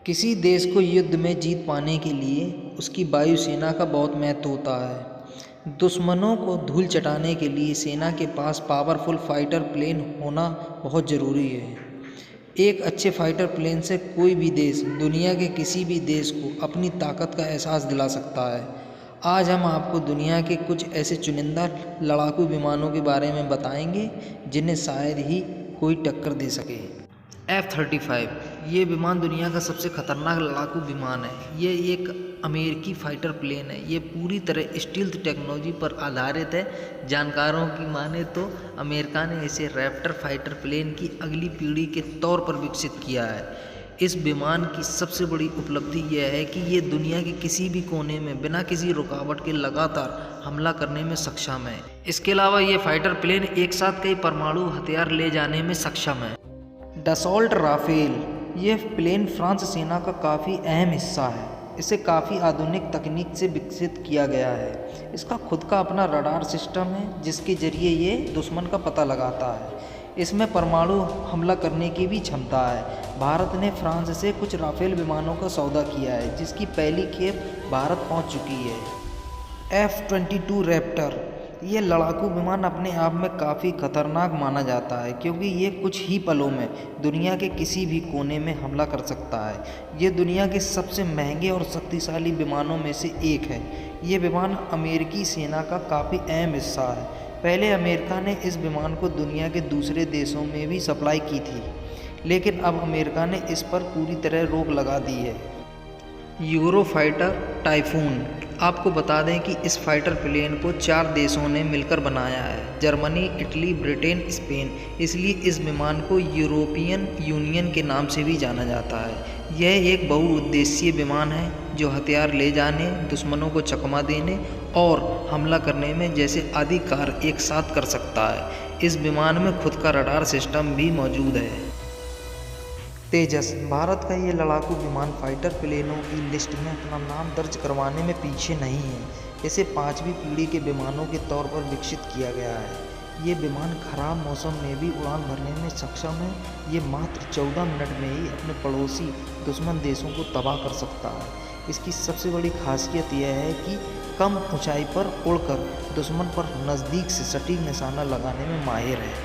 किसी देश को युद्ध में जीत पाने के लिए उसकी वायुसेना का बहुत महत्व होता है। दुश्मनों को धूल चटाने के लिए सेना के पास पावरफुल फाइटर प्लेन होना बहुत ज़रूरी है। एक अच्छे फाइटर प्लेन से कोई भी देश दुनिया के किसी भी देश को अपनी ताकत का एहसास दिला सकता है। आज हम आपको दुनिया के कुछ ऐसे चुनिंदा लड़ाकू विमानों के बारे में बताएंगे जिन्हें शायद ही कोई टक्कर दे सके। F-35 ये विमान दुनिया का सबसे खतरनाक लड़ाकू विमान है। ये एक अमेरिकी फाइटर प्लेन है। ये पूरी तरह स्टील्थ टेक्नोलॉजी पर आधारित है। जानकारों की माने तो अमेरिका ने इसे रैप्टर फाइटर प्लेन की अगली पीढ़ी के तौर पर विकसित किया है। इस विमान की सबसे बड़ी उपलब्धि यह है कि ये दुनिया के किसी भी कोने में बिना किसी रुकावट के लगातार हमला करने में सक्षम है। इसके अलावा ये फाइटर प्लेन एक साथ कई परमाणु हथियार ले जाने में सक्षम है। डसॉल्ट राफेल यह प्लेन फ्रांस सेना का काफ़ी अहम हिस्सा है। इसे काफ़ी आधुनिक तकनीक से विकसित किया गया है। इसका खुद का अपना रडार सिस्टम है जिसके जरिए ये दुश्मन का पता लगाता है। इसमें परमाणु हमला करने की भी क्षमता है। भारत ने फ्रांस से कुछ राफेल विमानों का सौदा किया है जिसकी पहली खेप भारत पहुंच चुकी है। F-22 रैप्टर ये लड़ाकू विमान अपने आप में काफ़ी खतरनाक माना जाता है क्योंकि ये कुछ ही पलों में दुनिया के किसी भी कोने में हमला कर सकता है। ये दुनिया के सबसे महंगे और शक्तिशाली विमानों में से एक है। ये विमान अमेरिकी सेना का काफ़ी अहम हिस्सा है। पहले अमेरिका ने इस विमान को दुनिया के दूसरे देशों में भी सप्लाई की थी, लेकिन अब अमेरिका ने इस पर पूरी तरह रोक लगा दी है। यूरोफाइटर टाइफून आपको बता दें कि इस फाइटर प्लेन को 4 देशों ने मिलकर बनाया है, जर्मनी, इटली, ब्रिटेन, स्पेन। इसलिए इस विमान को यूरोपियन यूनियन के नाम से भी जाना जाता है। यह एक बहुउद्देशीय विमान है जो हथियार ले जाने, दुश्मनों को चकमा देने और हमला करने में जैसे आदि कार्य एक साथ कर सकता है। इस विमान में खुद का रडार सिस्टम भी मौजूद है। तेजस भारत का ये लड़ाकू विमान फाइटर प्लेनों की लिस्ट में अपना नाम दर्ज करवाने में पीछे नहीं है। इसे 5वीं पीढ़ी के विमानों के तौर पर विकसित किया गया है। ये विमान खराब मौसम में भी उड़ान भरने में सक्षम है। ये मात्र 14 मिनट में ही अपने पड़ोसी दुश्मन देशों को तबाह कर सकता है। इसकी सबसे बड़ी खासियत यह है कि कम ऊंचाई पर उड़कर दुश्मन पर नज़दीक से सटीक निशाना लगाने में माहिर है।